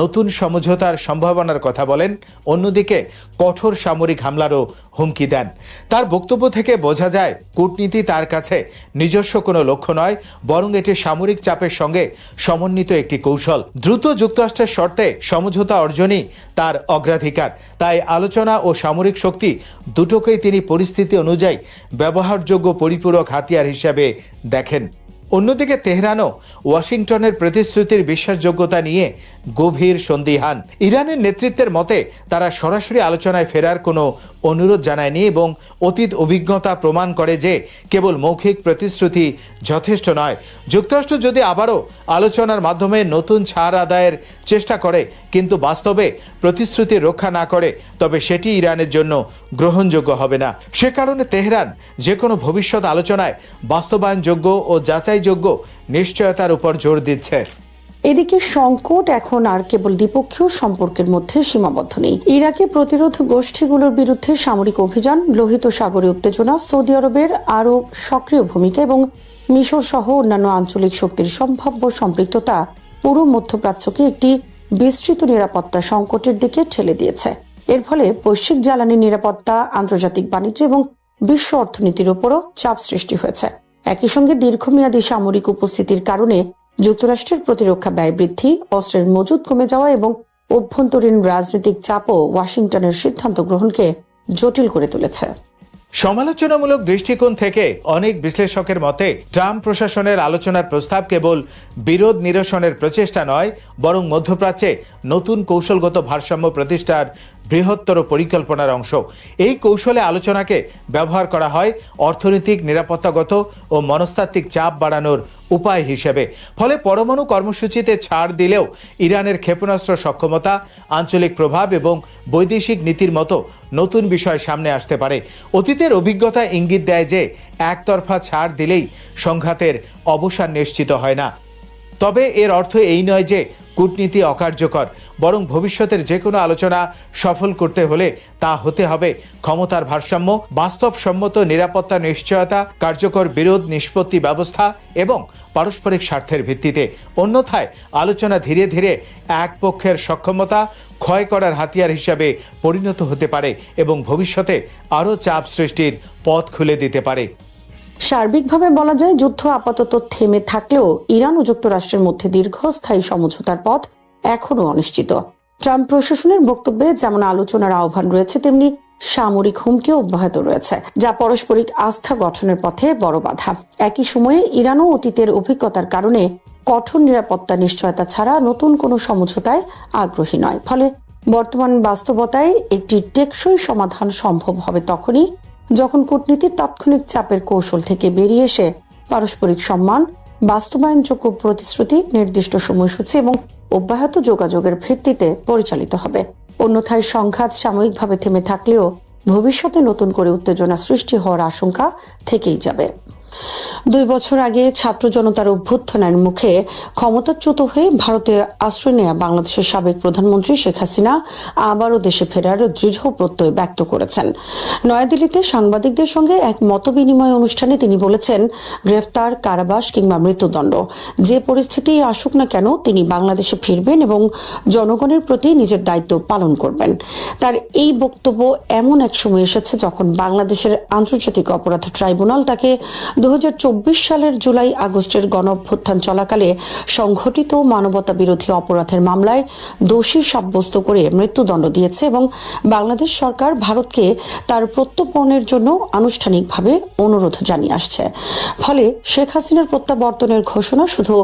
নতুন সমঝোতার সম্ভাবনার কথা বলেন, অন্যদিকে কঠোর সামরিক হামলারও হুমকি দেন। তার বক্তব্য থেকে বোঝা যায় কূটনীতি তার কাছে নিজস্ব কোনো লক্ষ্য নয়, বরং এটি সামরিক চাপের সঙ্গে সমন্বিত একটি কৌশল। দ্রুত যুক্তরাষ্ট্রের শর্তে সমঝোতা অর্জনই তার অগ্রাধিকার। তাই আলোচনা ও সামরিক শক্তি দুটোকেই তিনি পরিস্থিতি অনুযায়ী ব্যবহারযোগ্য পরিপূরক হাতিয়ার হিসেবে দেখেন। অন্যদিকে তেহরানও ওয়াশিংটনের প্রতিশ্রুতির বিশ্বাসযোগ্যতা নিয়ে গভীর সন্দিহান। ইরানের নেতৃত্বের মতে তারা সরাসরি আলোচনায় ফেরার কোনো অনুরোধ জানায়নি এবং অতীত অভিজ্ঞতা প্রমাণ করে যে কেবল মৌখিক প্রতিশ্রুতি যথেষ্ট নয়। যুক্তরাষ্ট্র যদি আবারও আলোচনার মাধ্যমে নতুন ছাড় আদায়ের চেষ্টা করে কিন্তু বাস্তবে প্রতিশ্রুতি রক্ষা না করে, তবে সেটি ইরানের জন্য গ্রহণযোগ্য হবে না। সে কারণে তেহরান যে কোনো ভবিষ্যৎ আলোচনায় বাস্তবায়নযোগ্য ও যাচাইযোগ্য নিশ্চয়তার উপর জোর দিচ্ছে। এদিকে সংকট এখন আর কেবল দ্বিপক্ষীয় সম্পর্কের মধ্যে সীমাবদ্ধ নেই। ইরাকে প্রতিরোধ গোষ্ঠীগুলোর বিরুদ্ধে সামরিক অভিযান, লোহিত সাগরে উত্তেজনা, সৌদি আরবের আরও সক্রিয় ভূমিকা এবং মিশর সহ অন্যান্য আঞ্চলিক শক্তির সম্ভাব্য সম্পৃক্ততা পুরো মধ্যপ্রাচ্যকে একটি বিস্তৃত নিরাপত্তা সংকটের দিকে ঠেলে দিয়েছে। এর ফলে বৈশ্বিক জ্বালানি নিরাপত্তা, আন্তর্জাতিক বাণিজ্য এবং বিশ্ব অর্থনীতির উপরও চাপ সৃষ্টি হয়েছে। একই সঙ্গে দীর্ঘমেয়াদী সামরিক উপস্থিতির কারণে যুক্তরাষ্ট্রের প্রতিরক্ষা ব্যয় বৃদ্ধি, অস্ত্রের মজুত কমে যাওয়া এবং অভ্যন্তরীণ রাজনৈতিক চাপও ওয়াশিংটনের সিদ্ধান্ত গ্রহণকে জটিল করে তুলেছে। সমালোচনামূলক দৃষ্টিকোণ থেকে অনেক বিশ্লেষকের মতে ট্রাম্প প্রশাসনের আলোচনার প্রস্তাব কেবল বিরোধ নিরসনের প্রচেষ্টা নয়, বরং মধ্যপ্রাচ্যে নতুন কৌশলগত ভারসাম্য প্রতিষ্ঠার বৃহত্তর পরিকল্পনার অংশ। এই কৌশলে আলোচনাকে ব্যবহার করা হয় অর্থনৈতিক, নিরাপত্তাগত ও মনস্তাত্ত্বিক চাপ বাড়ানোর উপায় হিসেবে। ফলে পরমাণু কর্মসূচিতে ছাড় দিলেও ইরানের ক্ষেপণাস্ত্র সক্ষমতা, আঞ্চলিক প্রভাব এবং বৈদেশিক নীতির মতো নতুন বিষয় সামনে আসতে পারে। অতীতের অভিজ্ঞতা ইঙ্গিত দেয় যে একতরফা ছাড় দিলেই সংঘাতের অবসান নিশ্চিত হয় না। তবে এর অর্থ এই নয় যে কূটনীতি অকার্যকর, বরং ভবিষ্যতের যে কোনো আলোচনা সফল করতে হলে তা হতে হবে ক্ষমতার ভারসাম্য, বাস্তবসম্মত নিরাপত্তা নিশ্চয়তা, কার্যকর বিরোধ নিষ্পত্তি ব্যবস্থা এবং পারস্পরিক স্বার্থের ভিত্তিতে। অন্যথায় আলোচনা ধীরে ধীরে এক পক্ষের সক্ষমতা ক্ষয় করার হাতিয়ার হিসাবে পরিণত হতে পারে এবং ভবিষ্যতে আরও চাপ সৃষ্টির পথ খুলে দিতে পারে। সার্বিকভাবে বলা যায়, যুদ্ধ আপাতত থেমে থাকলেও ইরান ও যুক্তরাষ্ট্রের মধ্যে দীর্ঘস্থায়ী সমঝোতার পথ এখনও অনিশ্চিত। ট্রাম্প প্রশাসনের বক্তব্যে যেমন আলোচনার আহ্বান রয়েছে, তেমনি সামরিক হুমকিও অব্যাহত রয়েছে, যা পারস্পরিক আস্থা গঠনের পথে বড় বাধা। একই সময়ে ইরানও অতীতের অভিজ্ঞতার কারণে কঠোর নিরাপত্তা নিশ্চয়তা ছাড়া নতুন কোনো সমঝোতায় আগ্রহী নয়। ফলে বর্তমান বাস্তবতায় একটি টেকসই সমাধান সম্ভব হবে তখনই যখন কূটনীতির তাৎক্ষণিক চাপের কৌশল থেকে বেরিয়ে এসে পারস্পরিক সম্মান, বাস্তবায়নযোগ্য প্রতিশ্রুতি, নির্দিষ্ট সময়সূচি এবং অব্যাহত যোগাযোগের ভিত্তিতে পরিচালিত হবে। অন্যথায় সংঘাত সাময়িকভাবে থেমে থাকলেও ভবিষ্যতে নতুন করে উত্তেজনা সৃষ্টি হওয়ার আশঙ্কা থেকেই যাবে। 2 বছর আগে ছাত্র জনতার অভ্যুত্থানের মুখে ক্ষমতাচ্যুত হয়ে ভারতে আশ্রয় নেয়া বাংলাদেশের সাবেক প্রধানমন্ত্রী শেখ হাসিনা আবারও দেশে ফেরার দৃঢ় প্রত্যয় ব্যক্ত করেছেন। নয়াদিল্লিতে সাংবাদিকদের সঙ্গে এক মতবিনিময় অনুষ্ঠানে তিনি বলেছেন, গ্রেফতার, কারাবাস কিংবা মৃত্যুদণ্ড যে পরিস্থিতি আসুক না কেন তিনি বাংলাদেশে ফিরবেন এবং জনগণের প্রতি নিজের দায়িত্ব পালন করবেন। তার এই বক্তব্য এমন এক সময় এসেছে যখন বাংলাদেশের আন্তর্জাতিক অপরাধ ট্রাইব্যুনাল তাকে 2024 সালের জুলাই আগস্টের গণঅভ্যুত্থান চলাকালে সংঘটিত মানবতা বিরোধী অপরাধের মামলায় দোষী সাব্যস্ত করে মৃত্যুদণ্ড দিয়েছে এবং বাংলাদেশ সরকার ভারতকে তার প্রত্যর্পণের জন্য আনুষ্ঠানিকভাবে অনুরোধ জানিয়ে আসছে। ফলে শেখ হাসিনার প্রত্যাবর্তনের ঘোষণা শুধু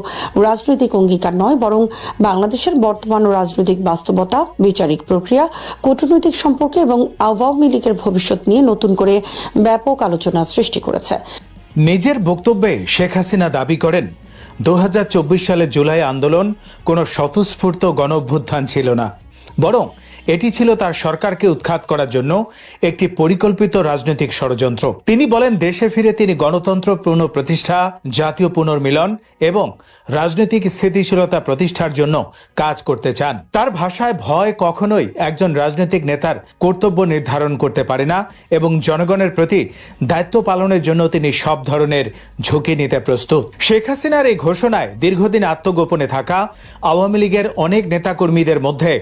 রাজনৈতিক অঙ্গীকার নয়, বরং বাংলাদেশের বর্তমান রাজনৈতিক বাস্তবতা, বিচারিক প্রক্রিয়া, কূটনৈতিক সম্পর্ক এবং আওয়ামী লীগের ভবিষ্যৎ নিয়ে নতুন করে ব্যাপক আলোচনা সৃষ্টি করেছে। নিজের বক্তব্যে শেখ হাসিনা দাবি করেন, 2024 সালের জুলাই আন্দোলন কোনো স্বতঃস্ফূর্ত গণঅভ্যুত্থান ছিল না, বরং এটি ছিল তার সরকারকে উৎখাত করার জন্য একটি পরিকল্পিত রাজনৈতিক ষড়যন্ত্র। তিনি বলেন, দেশে ফিরে তিনি গণতন্ত্র পুনঃপ্রতিষ্ঠা, জাতীয় পুনর্মিলন এবং রাজনৈতিক স্থিতিশীলতা প্রতিষ্ঠার জন্য কাজ করতে চান। তার ভাষায়, ভয় কখনোই একজন রাজনৈতিক নেতার কর্তব্য নির্ধারণ করতে পারে না এবং জনগণের প্রতি দায়িত্ব পালনের জন্য তিনি সব ধরনের ঝুঁকি নিতে প্রস্তুত। শেখ হাসিনার এই ঘোষণায় দীর্ঘদিন আত্মগোপনে থাকা আওয়ামী লীগের অনেক নেতাকর্মীদের মধ্যে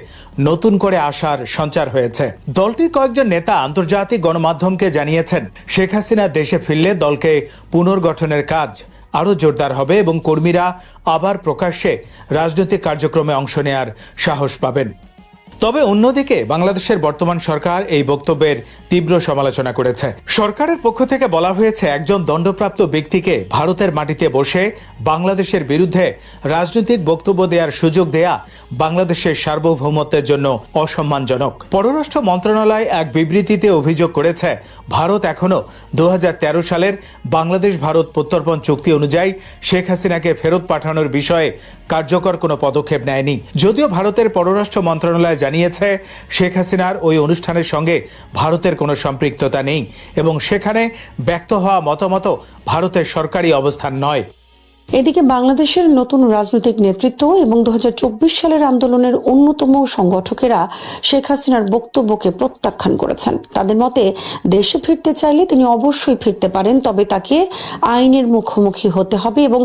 নতুন করে আশার সঞ্চার হয়েছে। দলটির কয়েকজন নেতা আন্তর্জাতিক গণমাধ্যমকে জানিয়েছেন, শেখ হাসিনা দেশে ফিরলে দলকে পুনর্গঠনের কাজ আরও জোরদার হবে এবং কর্মীরা আবার প্রকাশ্যে রাজনৈতিক কার্যক্রমে অংশ নেয়ার সাহস পাবেন। তবে অন্যদিকে বাংলাদেশের বর্তমান সরকার এই বক্তব্যের তীব্র সমালোচনা করেছে। সরকারের পক্ষ থেকে বলা হয়েছে, একজন দণ্ডপ্রাপ্ত ব্যক্তিকে ভারতের মাটিতে বসে বাংলাদেশের বিরুদ্ধে রাজনৈতিক বক্তব্য দেওয়ার সুযোগ দেয়া বাংলাদেশের সার্বভৌমত্বের জন্য অসম্মানজনক। পররাষ্ট্র মন্ত্রণালয় এক বিবৃতিতে অভিযোগ করেছে, ভারত এখনো 2013 সালের বাংলাদেশ ভারত প্রত্যর্পণ চুক্তি অনুযায়ী শেখ হাসিনাকে ফেরত পাঠানোর বিষয়ে কার্যকর কোনো পদক্ষেপ নেয়নি। যদিও ভারতের পররাষ্ট্র মন্ত্রণালয় জানিয়েছে, শেখ হাসিনার ওই অনুষ্ঠানের সঙ্গে ভারতের কোনো সম্পৃক্ততা নেই এবং সেখানে ব্যক্ত হওয়া মতামত ভারতের সরকারি অবস্থান নয়। এদিকে বাংলাদেশের নতুন রাজনৈতিক নেতৃত্ব এবং 2024 সালের আন্দোলনের অন্যতম সংগঠকেরা শেখ হাসিনার বক্তব্যকে প্রত্যাখ্যান করেছেন। তাদের মতে, দেশে ফিরতে চাইলে তিনি অবশ্যই ফিরতে পারেন, তবে তাকে আইনের মুখোমুখি হতে হবে এবং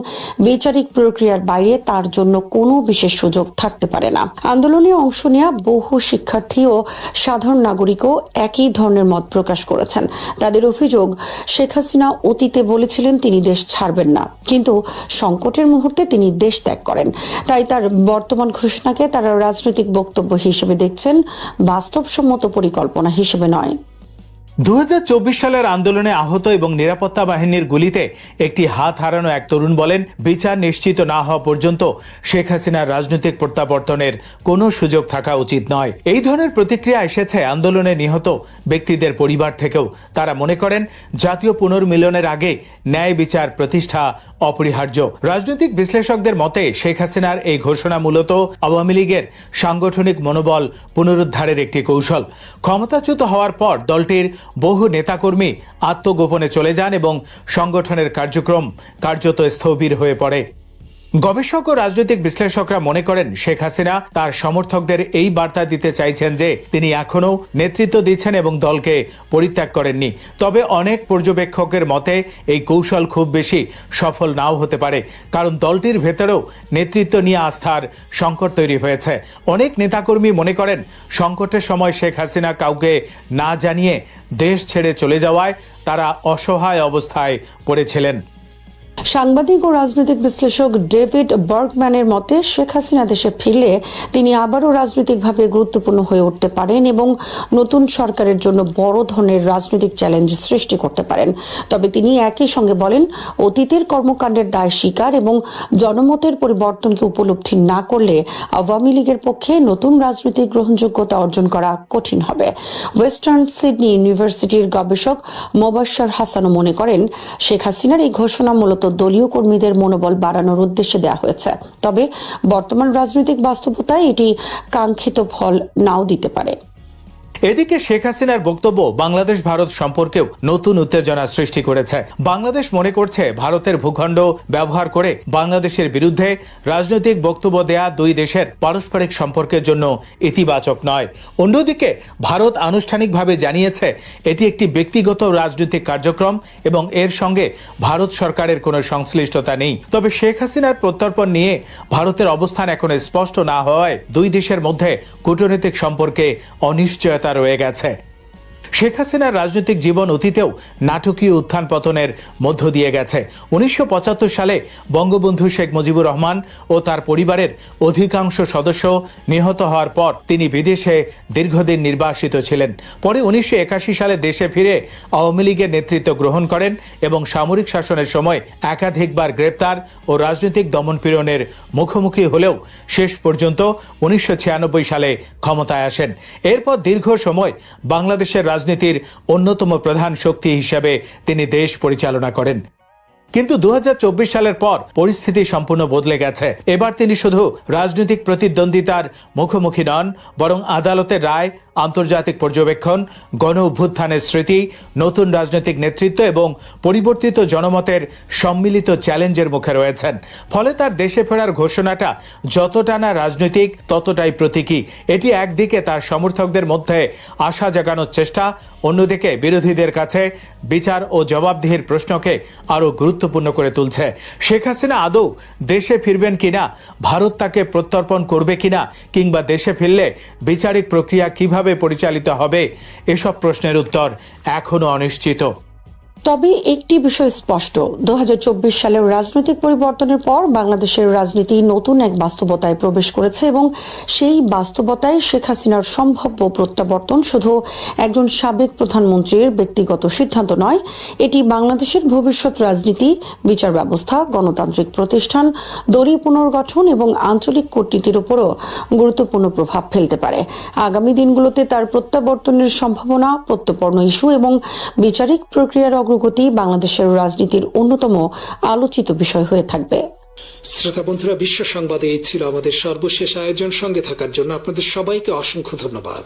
বিচারিক প্রক্রিয়ার বাইরে তার জন্য কোনো বিশেষ সুযোগ থাকতে পারে না। আন্দোলনে অংশ নেওয়া বহু শিক্ষার্থী ও সাধারণ নাগরিকও একই ধরনের মত প্রকাশ করেছেন। তাদের অভিযোগ, শেখ হাসিনা অতীতে বলেছিলেন তিনি দেশ ছাড়বেন না, কিন্তু সংকটের মুহূর্তে তিনি দেশ ত্যাগ করেন। তাই তার বর্তমান ঘোষণাকে তারা রাজনৈতিক বক্তব্য হিসেবে দেখছেন, বাস্তবসম্মত পরিকল্পনা হিসেবে নয়। 2024 সালের আন্দোলনে আহত এবং নিরাপত্তা বাহিনীর গুলিতে একটি হাত হারানো এক তরুণ বলেন, বিচার নিশ্চিত না হওয়া পর্যন্ত শেখ হাসিনার রাজনৈতিক প্রত্যাবর্তনের কোনো সুযোগ থাকা উচিত নয়। এই ধরনের প্রতিক্রিয়া এসেছে আন্দোলনে নিহত ব্যক্তিদের পরিবার থেকেও। তারা মনে করেন, জাতীয় পুনর্মিলনের আগে ন্যায় বিচার প্রতিষ্ঠা অপরিহার্য। রাজনৈতিক বিশ্লেষকদের মতে, শেখ হাসিনার এই ঘোষণা মূলত আওয়ামী লীগের সাংগঠনিক মনোবল পুনরুদ্ধারের একটি কৌশল। ক্ষমতাচ্যুত হওয়ার পর দলটির বহু নেতাকর্মী আত্মগোপনে চলে যান এবং সংগঠনের কার্যক্রম কার্যত স্থবির হয়ে পড়ে। গবেষক ও রাজনৈতিক বিশ্লেষকরা মনে করেন, শেখ হাসিনা তার সমর্থকদের এই বার্তা দিতে চাইছেন যে তিনি এখনও নেতৃত্ব দিচ্ছেন এবং দলকে পরিত্যাগ করেননি। তবে অনেক পর্যবেক্ষকের মতে এই কৌশল খুব বেশি সফল নাও হতে পারে, কারণ দলটির ভেতরেও নেতৃত্ব নিয়ে আস্থার সংকট তৈরি হয়েছে। অনেক নেতাকর্মী মনে করেন, সংকটের সময় শেখ হাসিনা কাউকে না জানিয়ে দেশ ছেড়ে চলে যাওয়ায় তারা অসহায় অবস্থায় পড়েছিলেন। সাংবাদিক ও রাজনৈতিক বিশ্লেষক ডেভিড বার্গম্যানের মতে, শেখ হাসিনা দেশে ফিরলে তিনি আবারও রাজনৈতিকভাবে গুরুত্বপূর্ণ হয়ে উঠতে পারেন এবং নতুন সরকারের জন্য বড় ধরনের রাজনৈতিক চ্যালেঞ্জ সৃষ্টি করতে পারেন। তবে তিনি একই সঙ্গে বলেন, অতীতের কর্মকাণ্ডের দায় স্বীকার এবং জনমতের পরিবর্তনকে উপলব্ধি না করলে আওয়ামী লীগের পক্ষে নতুন রাজনৈতিক গ্রহণযোগ্যতা অর্জন করা কঠিন হবে। ওয়েস্টার্ন সিডনি ইউনিভার্সিটির গবেষক মোবাশ্শর হাসানও মনে করেন, শেখ হাসিনার এই ঘোষণা মূলত দলীয় কর্মীদের মনোবল বাড়ানোর উদ্দেশ্যে দেওয়া হয়েছে। তবে বর্তমান রাজনৈতিক বাস্তবতায় এটি কাঙ্ক্ষিত ফল নাও দিতে পারে। এদিকে শেখ হাসিনার বক্তব্য বাংলাদেশ ভারত সম্পর্কেও নতুন উত্তেজনা সৃষ্টি করেছে। বাংলাদেশ মনে করছে, ভারতের ভূখণ্ড ব্যবহার করে বাংলাদেশের বিরুদ্ধে রাজনৈতিক বক্তব্য দেয়া দুই দেশের পারস্পরিক সম্পর্কের জন্য ইতিবাচক নয়। অন্যদিকে ভারত আনুষ্ঠানিকভাবে জানিয়েছে এটি একটি ব্যক্তিগত রাজনৈতিক কার্যক্রম এবং এর সঙ্গে ভারত সরকারের কোনো সংশ্লিষ্টতা নেই। তবে শেখ হাসিনার প্রত্যর্পণ নিয়ে ভারতের অবস্থান এখনো স্পষ্ট না হওয়ায় দুই দেশের মধ্যে কূটনৈতিক সম্পর্কে অনিশ্চয়তা রয়ে গেছে। শেখ হাসিনার রাজনৈতিক জীবন অতীতেও নাটকীয় উত্থান পতনের মধ্য দিয়ে গেছে। 1975 সালে বঙ্গবন্ধু শেখ মুজিবুর রহমান ও তার পরিবারের অধিকাংশ সদস্য নিহত হওয়ার পর তিনি বিদেশে দীর্ঘদিন নির্বাসিত ছিলেন। পরে 1981 সালে দেশে ফিরে আওয়ামী লীগের নেতৃত্ব গ্রহণ করেন এবং সামরিক শাসনের সময় একাধিকবার গ্রেপ্তার ও রাজনৈতিক দমনপীড়নের মুখোমুখি হলেও শেষ পর্যন্ত 1996 সালে ক্ষমতায় আসেন। এরপর দীর্ঘ সময় বাংলাদেশের রাজনীতির অন্যতম প্রধান শক্তি হিসেবে তিনি দেশ পরিচালনা করেন। কিন্তু 2024 সালের পর পরিস্থিতি সম্পূর্ণ বদলে গেছে। এবার তিনি শুধু রাজনৈতিক প্রতিদ্বন্দ্বিতার মুখোমুখি নন, বরং আদালতের রায়, আন্তর্জাতিক পর্যবেক্ষণ, গণ অভ্যুত্থানের স্মৃতি, নতুন রাজনৈতিক নেতৃত্ব এবং পরিবর্তিত জনমতের সম্মিলিত চ্যালেঞ্জের মুখে রয়েছেন। ফলে তার দেশে ফেরার ঘোষণাটা যতটা না রাজনৈতিক, ততটাই প্রতীকী। এটি একদিকে তার সমর্থকদের মধ্যে আশা জাগানোর চেষ্টা, অন্যদিকে বিরোধীদের কাছে বিচার ও জবাবদিহির প্রশ্নকে আরও গুরুত্বপূর্ণ করে তুলছে। শেখ হাসিনা আদৌ দেশে ফিরবেন কিনা, ভারত তাকে প্রত্যর্পণ করবে কিনা, কিংবা দেশে ফিরলে বিচারিক প্রক্রিয়া কিভাবে পরিচালিত হবে, এসব প্রশ্নের উত্তর এখনো অনিশ্চিত। তবে একটি বিষয় স্পষ্ট, 2024 সালের রাজনৈতিক পরিবর্তনের পর বাংলাদেশের রাজনীতি নতুন এক বাস্তবতায় প্রবেশ করেছে এবং সেই বাস্তবতায় শেখ হাসিনার সম্ভাব্য প্রত্যাবর্তন শুধু একজন সাবেক প্রধানমন্ত্রীর ব্যক্তিগত সিদ্ধান্ত নয়, এটি বাংলাদেশের ভবিষ্যৎ রাজনীতি, বিচার ব্যবস্থা, গণতান্ত্রিক প্রতিষ্ঠান, দলীয় পুনর্গঠন এবং আঞ্চলিক কূটনীতির উপরও গুরুত্বপূর্ণ প্রভাব ফেলতে পারে। আগামী দিনগুলোতে তার প্রত্যাবর্তনের সম্ভাবনা, প্রত্যর্পণ ইস্যু এবং বিচারিক প্রক্রিয়ার অগ্রগতি বাংলাদেশের রাজনীতির অন্যতম আলোচিত বিষয় হয়ে থাকবে। শ্রোতা বন্ধুরা, বিশ্ব সংবাদে এই ছিল আমাদের সর্বশেষ আয়োজন। সঙ্গে থাকার জন্য আপনাদের সবাইকে অসংখ্য ধন্যবাদ।